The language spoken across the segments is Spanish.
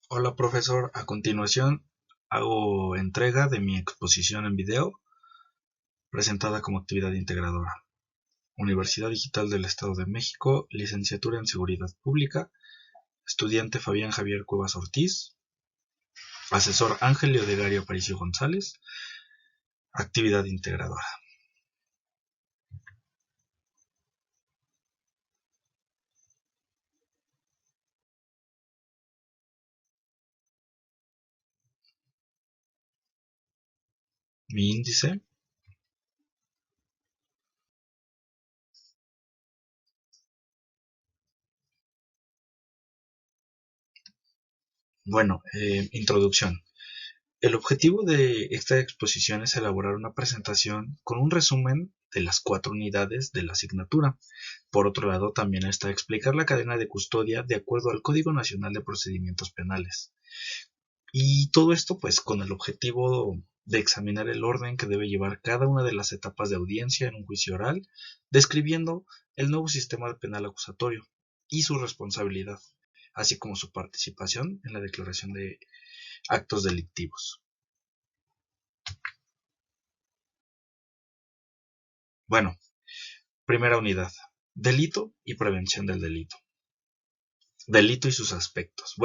Hola profesor, a continuación hago entrega de mi exposición en video presentada como actividad integradora. Universidad Digital del Estado de México, licenciatura en Seguridad Pública, estudiante Fabián Javier Cuevas Ortiz, asesor Ángel Leodegario Aparicio González, actividad integradora. Mi índice, introducción. El objetivo de esta exposición es elaborar una presentación con un resumen de las 4 unidades de la asignatura. Por otro lado, también está explicar la cadena de custodia de acuerdo al Código Nacional de Procedimientos Penales. Y todo esto pues con el objetivo de examinar el orden que debe llevar cada una de las etapas de audiencia en un juicio oral, describiendo el nuevo sistema penal acusatorio y su responsabilidad, así como su participación en la declaración de actos delictivos. Bueno, primera unidad, delito y prevención del delito. Delito y sus aspectos.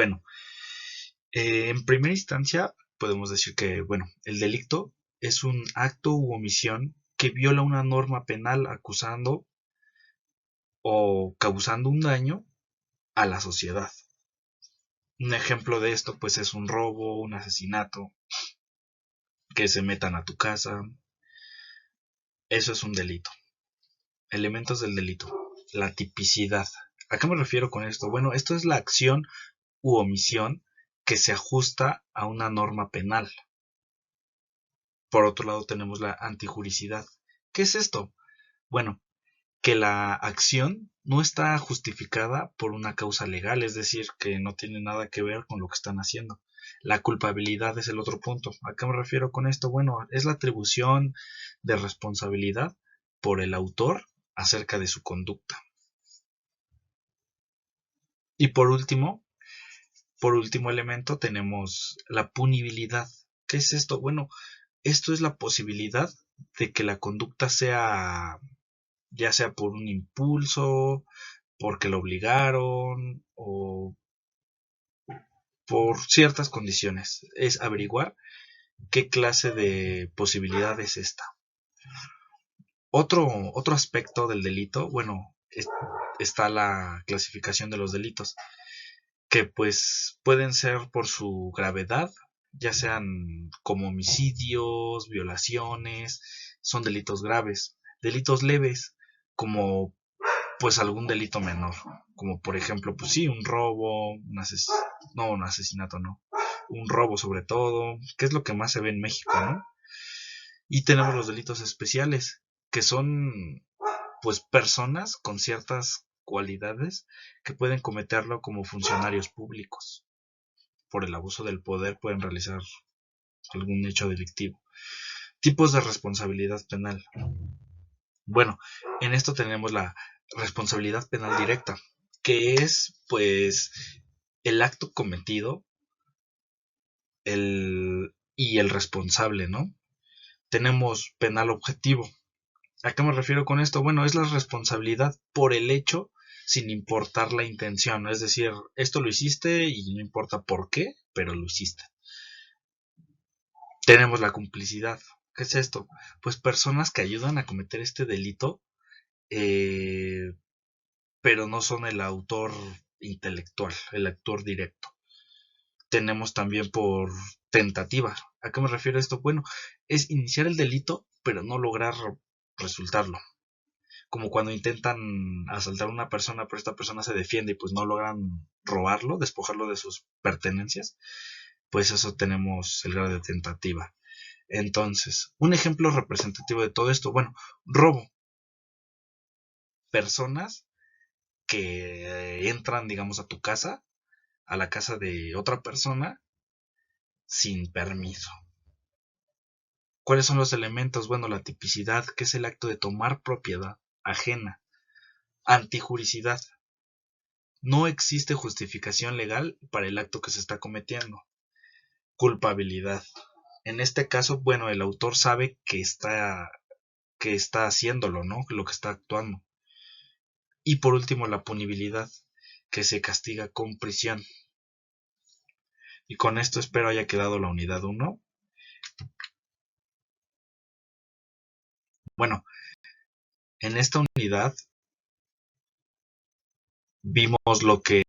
En primera instancia podemos decir que, el delito es un acto u omisión que viola una norma penal acusando o causando un daño a la sociedad. Un ejemplo de esto pues es un robo, un asesinato, que se metan a tu casa. Eso es un delito. Elementos del delito. La tipicidad. ¿A qué me refiero con esto? Bueno, esto es la acción u omisión que se ajusta a una norma penal. Por otro lado tenemos la antijuricidad. ¿Qué es esto? Bueno, que la acción no está justificada por una causa legal, es decir, que no tiene nada que ver con lo que están haciendo. La culpabilidad es el otro punto. ¿A qué me refiero con esto? Bueno, es la atribución de responsabilidad por el autor acerca de su conducta. Y por último elemento tenemos la punibilidad. ¿Qué es esto? Bueno, esto es la posibilidad de que la conducta sea ya sea por un impulso, porque lo obligaron o por ciertas condiciones. Es averiguar qué clase de posibilidad es esta. Otro aspecto del delito, está la clasificación de los delitos, que pues pueden ser por su gravedad, ya sean como homicidios, violaciones, son delitos graves, delitos leves, como pues algún delito menor, como por ejemplo, pues sí, un robo, no, un asesinato no, un robo sobre todo, que es lo que más se ve en México, ¿no? Y tenemos los delitos especiales, que son pues personas con ciertas cualidades que pueden cometerlo como funcionarios públicos. Por el abuso del poder pueden realizar algún hecho delictivo. Tipos de responsabilidad penal. Bueno, en esto tenemos la responsabilidad penal directa, que es pues el acto cometido y el responsable, ¿no? Tenemos penal objetivo. ¿A qué me refiero con esto? Bueno, es la responsabilidad por el hecho sin importar la intención. Es decir, esto lo hiciste y no importa por qué, pero lo hiciste. Tenemos la complicidad. ¿Qué es esto? Pues personas que ayudan a cometer este delito, eh, pero no son el autor intelectual, el autor directo. Tenemos también por tentativa. ¿A qué me refiero esto? Bueno, es iniciar el delito, pero no lograr resultarlo. Como cuando intentan asaltar a una persona, pero esta persona se defiende y pues no logran robarlo, despojarlo de sus pertenencias, pues eso tenemos el grado de tentativa. Entonces, un ejemplo representativo de todo esto, robo. Personas que entran, digamos, a tu casa, a la casa de otra persona, sin permiso. ¿Cuáles son los elementos? Bueno, la tipicidad, que es el acto de tomar propiedad ajena. Antijuricidad, No existe justificación legal para el acto que se está cometiendo. Culpabilidad. En este caso, bueno, el autor sabe que está haciéndolo, ¿no? Lo que está actuando. Y por último, la punibilidad, que se castiga con prisión. Y con esto espero haya quedado la unidad 1. Bueno, en esta unidad vimos lo que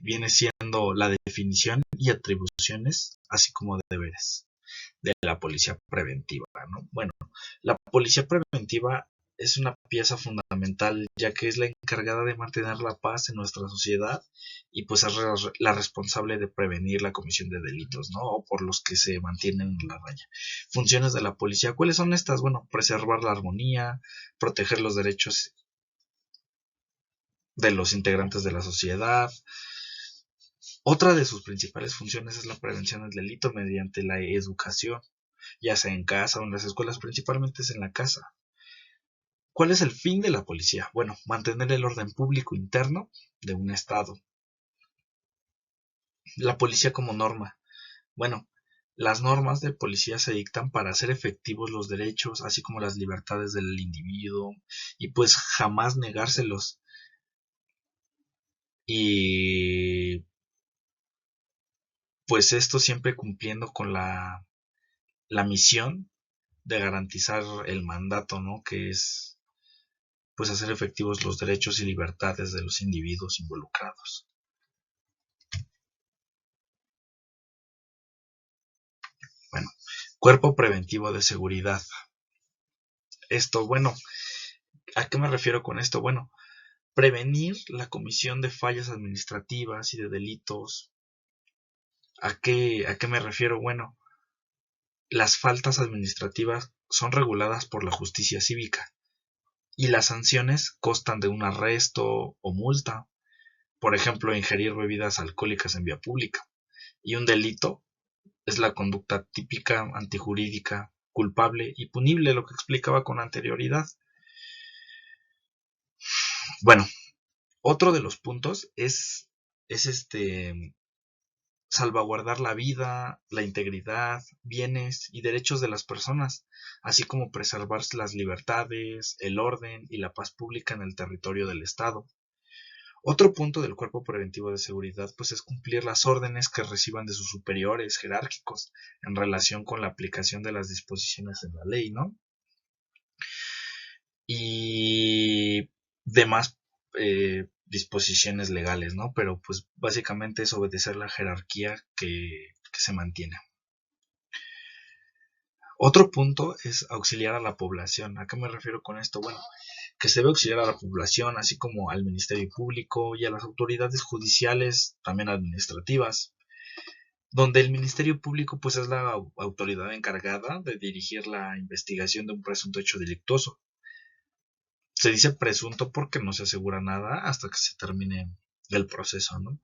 viene siendo la definición y atribuciones, así como deberes de la policía preventiva, ¿no? Bueno, la policía preventiva es una pieza fundamental, ya que es la encargada de mantener la paz en nuestra sociedad y pues es la responsable de prevenir la comisión de delitos, ¿no? O por los que se mantienen en la raya. Funciones de la policía, ¿cuáles son estas? Bueno, preservar la armonía, proteger los derechos de los integrantes de la sociedad. Otra de sus principales funciones es la prevención del delito mediante la educación, ya sea en casa o en las escuelas, principalmente es en la casa. ¿Cuál es el fin de la policía? Bueno, mantener el orden público interno de un estado. La policía como norma. Bueno, las normas de policía se dictan para hacer efectivos los derechos, así como las libertades del individuo, y pues jamás negárselos. Y pues esto siempre cumpliendo con la misión de garantizar el mandato, ¿no? Que es pues hacer efectivos los derechos y libertades de los individuos involucrados. Bueno, cuerpo preventivo de seguridad. Esto, bueno, ¿a qué me refiero con esto? Bueno, prevenir la comisión de fallas administrativas y de delitos. ¿A qué me refiero? Bueno, las faltas administrativas son reguladas por la justicia cívica y las sanciones constan de un arresto o multa, por ejemplo, ingerir bebidas alcohólicas en vía pública. Y un delito es la conducta típica, antijurídica, culpable y punible, lo que explicaba con anterioridad. Bueno, otro de los puntos es salvaguardar la vida, la integridad, bienes y derechos de las personas, así como preservar las libertades, el orden y la paz pública en el territorio del Estado. Otro punto del cuerpo preventivo de seguridad pues es cumplir las órdenes que reciban de sus superiores jerárquicos en relación con la aplicación de las disposiciones en la ley, ¿no? Y demás disposiciones legales, ¿no? Pero pues básicamente es obedecer la jerarquía que se mantiene. Otro punto es auxiliar a la población. ¿A qué me refiero con esto? Bueno, que se debe auxiliar a la población, así como al Ministerio Público y a las autoridades judiciales, también administrativas, donde el Ministerio Público pues es la autoridad encargada de dirigir la investigación de un presunto hecho delictuoso. Se dice presunto porque no se asegura nada hasta que se termine el proceso, ¿no?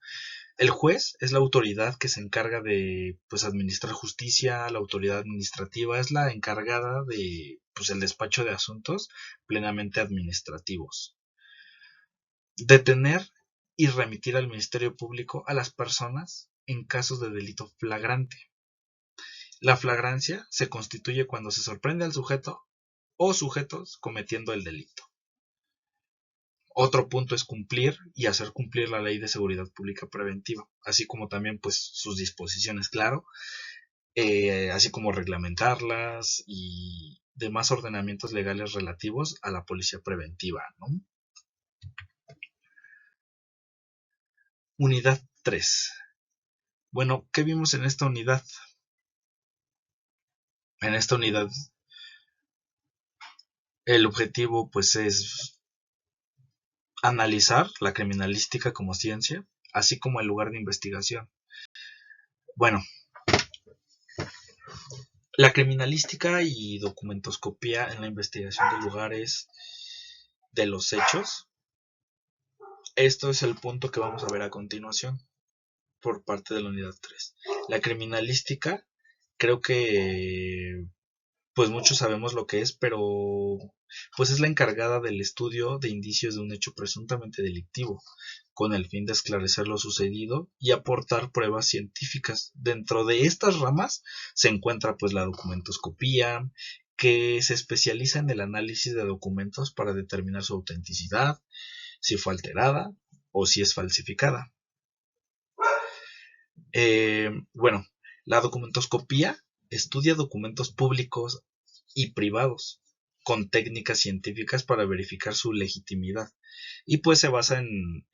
El juez es la autoridad que se encarga de pues administrar justicia, la autoridad administrativa es la encargada de pues el despacho de asuntos plenamente administrativos. Detener y remitir al Ministerio Público a las personas en casos de delito flagrante. La flagrancia se constituye cuando se sorprende al sujeto o sujetos cometiendo el delito. Otro punto es cumplir y hacer cumplir la Ley de Seguridad Pública Preventiva, así como también pues sus disposiciones, claro, así como reglamentarlas y demás ordenamientos legales relativos a la policía preventiva, ¿no? Unidad 3. Bueno, ¿qué vimos en esta unidad? En esta unidad el objetivo pues es analizar la criminalística como ciencia, así como el lugar de investigación. Bueno, la criminalística y documentoscopía en la investigación de lugares de los hechos. Esto es el punto que vamos a ver a continuación por parte de la unidad 3. La criminalística, creo que pues muchos sabemos lo que es, pero pues es la encargada del estudio de indicios de un hecho presuntamente delictivo, con el fin de esclarecer lo sucedido y aportar pruebas científicas. Dentro de estas ramas se encuentra pues la documentoscopía, que se especializa en el análisis de documentos para determinar su autenticidad, si fue alterada o si es falsificada. Bueno, la documentoscopía estudia documentos públicos y privados con técnicas científicas para verificar su legitimidad. Y pues se basa en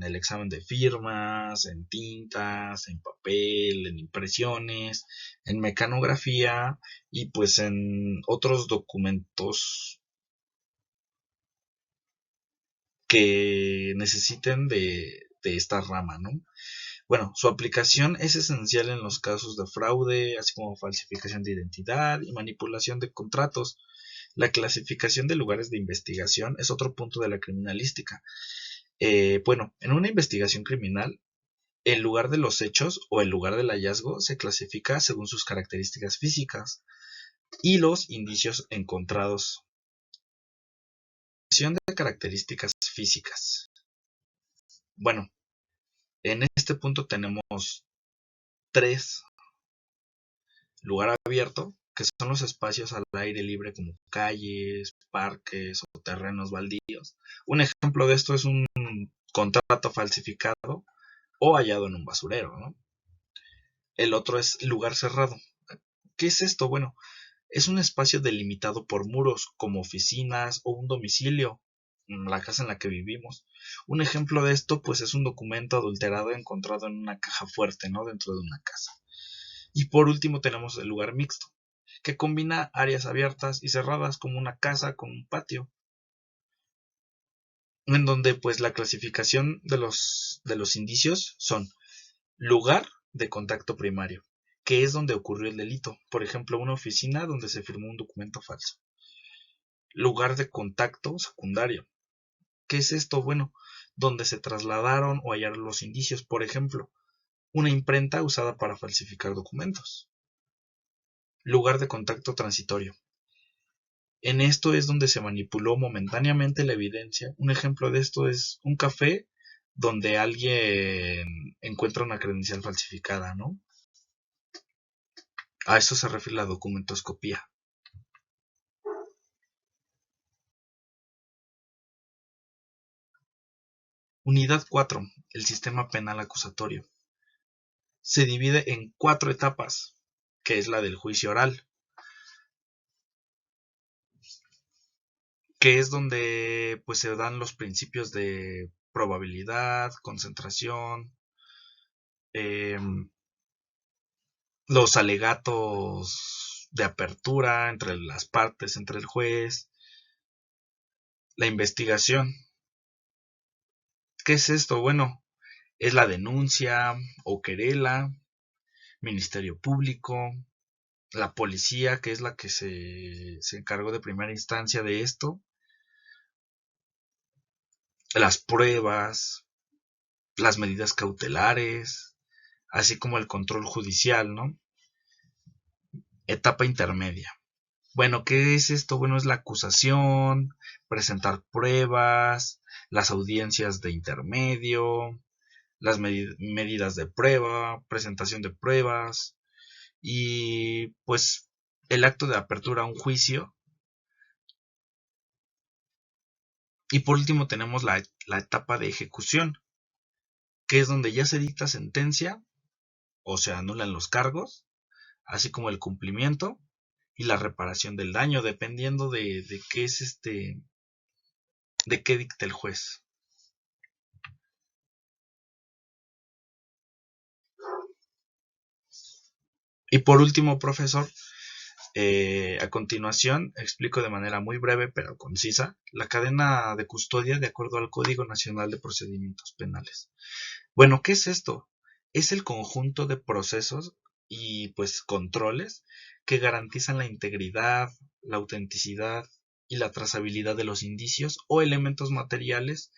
el examen de firmas, en tintas, en papel, en impresiones, en mecanografía y pues en otros documentos que necesiten de esta rama, ¿no? Bueno, su aplicación es esencial en los casos de fraude, así como falsificación de identidad y manipulación de contratos. La clasificación de lugares de investigación es otro punto de la criminalística. Bueno, en una investigación criminal, el lugar de los hechos o el lugar del hallazgo se clasifica según sus características físicas y los indicios encontrados. De características físicas. Bueno, en este punto tenemos 3: lugar abierto, que son los espacios al aire libre como calles, parques o terrenos baldíos. Un ejemplo de esto es un contrato falsificado o hallado en un basurero, ¿no? El otro es lugar cerrado. ¿Qué es esto? Bueno, es un espacio delimitado por muros, como oficinas o un domicilio, la casa en la que vivimos. Un ejemplo de esto, pues, es un documento adulterado encontrado en una caja fuerte, ¿no? Dentro de una casa. Y por último tenemos el lugar mixto, que combina áreas abiertas y cerradas como una casa con un patio, en donde pues la clasificación de los indicios son lugar de contacto primario, que es donde ocurrió el delito, por ejemplo una oficina donde se firmó un documento falso. Lugar de contacto secundario, ¿qué es esto? Bueno, donde se trasladaron o hallaron los indicios, por ejemplo, una imprenta usada para falsificar documentos. Lugar de contacto transitorio, en esto es donde se manipuló momentáneamente la evidencia. Un ejemplo de esto es un café donde alguien encuentra una credencial falsificada, ¿no? A esto se refiere la documentoscopía. Unidad 4. El sistema penal acusatorio. Se divide en 4 etapas, que es la del juicio oral, que es donde pues se dan los principios de probabilidad, concentración, eh, los alegatos de apertura entre las partes, entre el juez, la investigación. ¿Qué es esto? Bueno, es la denuncia o querela, Ministerio Público, la policía, que es la que se encargó de primera instancia de esto, las pruebas, las medidas cautelares, así como el control judicial, ¿no? Etapa intermedia. Bueno, ¿qué es esto? Bueno, es la acusación, presentar pruebas, las audiencias de intermedio, las medidas de prueba, presentación de pruebas y pues el acto de apertura a un juicio. Y por último tenemos la etapa de ejecución, que es donde ya se dicta sentencia o se anulan los cargos, así como el cumplimiento y la reparación del daño, dependiendo de qué es de qué dicta el juez. Y por último, profesor, a continuación explico de manera muy breve pero concisa la cadena de custodia de acuerdo al Código Nacional de Procedimientos Penales. Bueno, ¿qué es esto? Es el conjunto de procesos y pues controles que garantizan la integridad, la autenticidad y la trazabilidad de los indicios o elementos materiales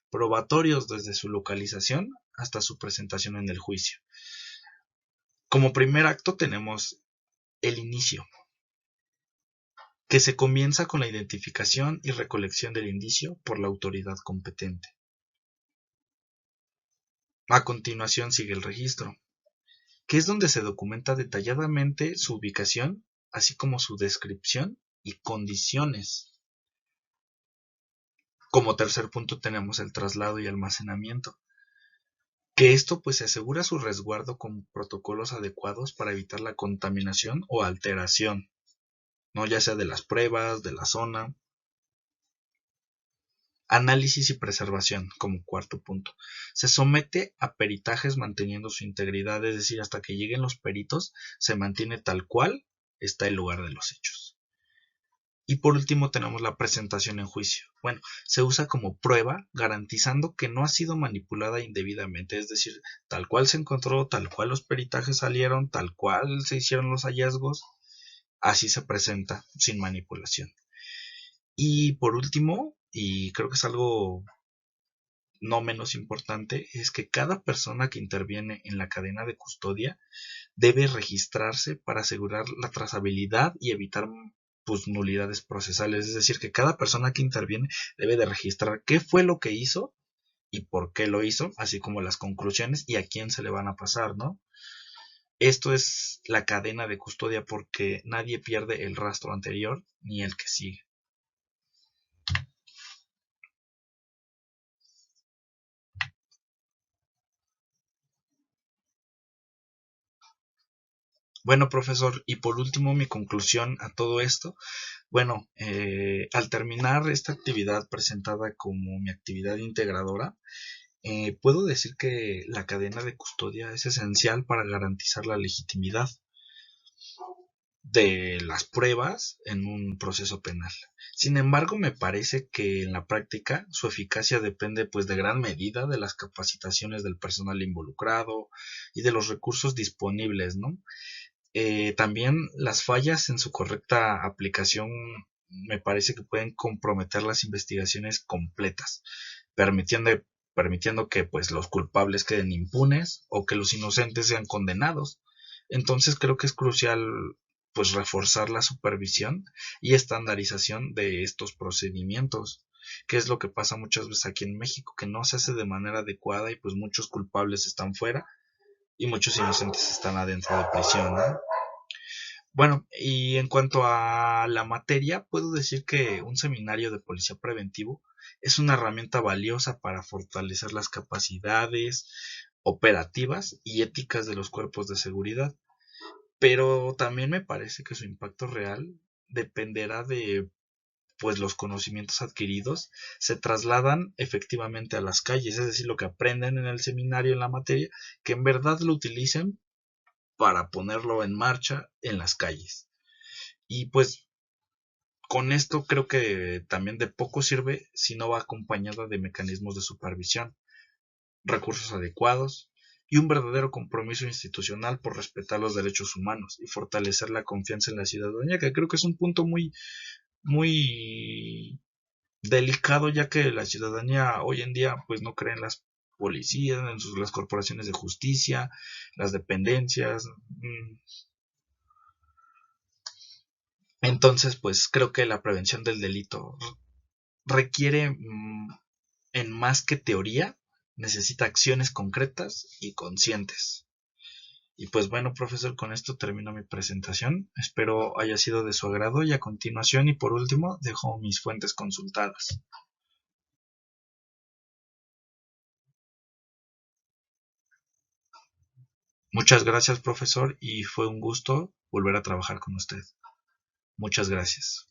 probatorios desde su localización hasta su presentación en el juicio. Como primer acto tenemos el inicio, que se comienza con la identificación y recolección del indicio por la autoridad competente. A continuación sigue el registro, que es donde se documenta detalladamente su ubicación, así como su descripción y condiciones. Como tercer punto tenemos el traslado y almacenamiento, que esto pues se asegura su resguardo con protocolos adecuados para evitar la contaminación o alteración, no ya sea de las pruebas, de la zona. Análisis y preservación, como cuarto punto. Se somete a peritajes manteniendo su integridad, es decir, hasta que lleguen los peritos, se mantiene tal cual está el lugar de los hechos. Y por último tenemos la presentación en juicio. Bueno, se usa como prueba garantizando que no ha sido manipulada indebidamente, es decir, tal cual se encontró, tal cual los peritajes salieron, tal cual se hicieron los hallazgos, así se presenta sin manipulación. Y por último, y creo que es algo no menos importante, es que cada persona que interviene en la cadena de custodia debe registrarse para asegurar la trazabilidad y evitar pues, nulidades procesales. Es decir, que cada persona que interviene debe de registrar qué fue lo que hizo y por qué lo hizo, así como las conclusiones y a quién se le van a pasar, ¿no? Esto es la cadena de custodia porque nadie pierde el rastro anterior ni el que sigue. Bueno, profesor, y por último mi conclusión a todo esto. Bueno, al terminar esta actividad presentada como mi actividad integradora, puedo decir que la cadena de custodia es esencial para garantizar la legitimidad de las pruebas en un proceso penal. Sin embargo, me parece que en la práctica su eficacia depende pues de gran medida de las capacitaciones del personal involucrado y de los recursos disponibles, ¿no? También las fallas en su correcta aplicación me parece que pueden comprometer las investigaciones completas, permitiendo, permitiendo que pues, los culpables queden impunes o que los inocentes sean condenados. Entonces creo que es crucial pues reforzar la supervisión y estandarización de estos procedimientos, que es lo que pasa muchas veces aquí en México, que no se hace de manera adecuada y pues muchos culpables están fuera y muchos inocentes están adentro de prisión, ¿no? Bueno, y en cuanto a la materia, puedo decir que un seminario de policía preventivo es una herramienta valiosa para fortalecer las capacidades operativas y éticas de los cuerpos de seguridad, pero también me parece que su impacto real dependerá de pues los conocimientos adquiridos se trasladan efectivamente a las calles, es decir, lo que aprenden en el seminario en la materia, que en verdad lo utilicen para ponerlo en marcha en las calles. Y pues con esto creo que también de poco sirve si no va acompañada de mecanismos de supervisión, recursos adecuados y un verdadero compromiso institucional por respetar los derechos humanos y fortalecer la confianza en la ciudadanía, que creo que es un punto muy delicado, ya que la ciudadanía hoy en día pues no cree en las policías, en las corporaciones de justicia, las dependencias. Entonces, pues creo que la prevención del delito requiere, en más que teoría, necesita acciones concretas y conscientes. Y pues bueno, profesor, con esto termino mi presentación. Espero haya sido de su agrado y a continuación y por último dejo mis fuentes consultadas. Muchas gracias, profesor, y fue un gusto volver a trabajar con usted. Muchas gracias.